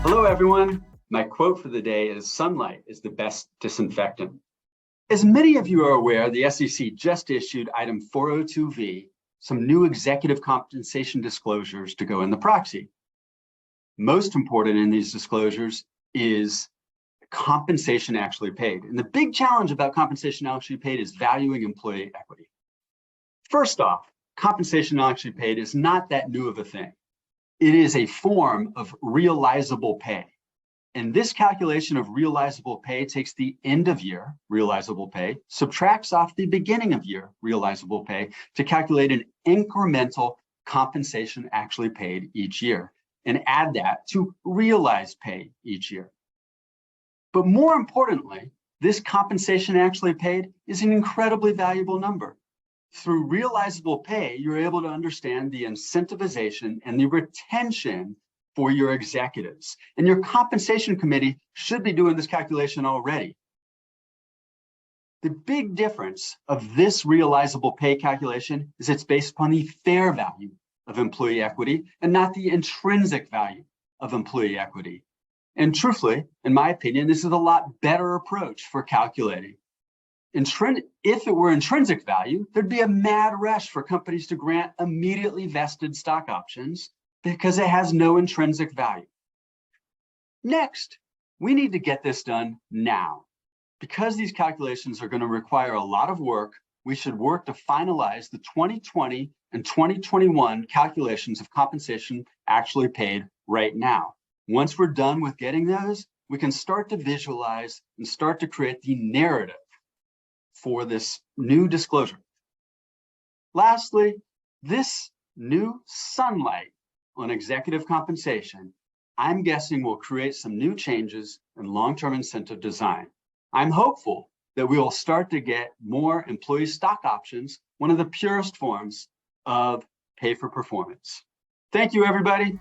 Hello, everyone. My quote for the day is, "Sunlight is the best disinfectant." As many of you are aware, the SEC just issued Item 402V, some new executive compensation disclosures to go in the proxy. Most important in these disclosures is compensation actually paid. And the big challenge about compensation actually paid is valuing employee equity. First off, compensation actually paid is not that new of a thing. It is a form of realizable pay. And this calculation of realizable pay takes the end of year realizable pay, subtracts off the beginning of year realizable pay to calculate an incremental compensation actually paid each year, and add that to realized pay each year. But more importantly, this compensation actually paid is an incredibly valuable number. Through realizable pay, you're able to understand the incentivization and the retention for your executives. And your compensation committee should be doing this calculation already. The big difference of this realizable pay calculation is it's based upon the fair value of employee equity and not the intrinsic value of employee equity. And truthfully, in my opinion, this is a lot better approach for calculating. If it were intrinsic value, there'd be a mad rush for companies to grant immediately vested stock options because it has no intrinsic value. Next, we need to get this done now. Because these calculations are going to require a lot of work, we should work to finalize the 2020 and 2021 calculations of compensation actually paid right now. Once we're done with getting those, we can start to visualize and start to create the narrative for this new disclosure. Lastly, this new sunlight on executive compensation, I'm guessing will create some new changes in long-term incentive design. I'm hopeful that we will start to get more employee stock options, one of the purest forms of pay for performance. Thank you, everybody.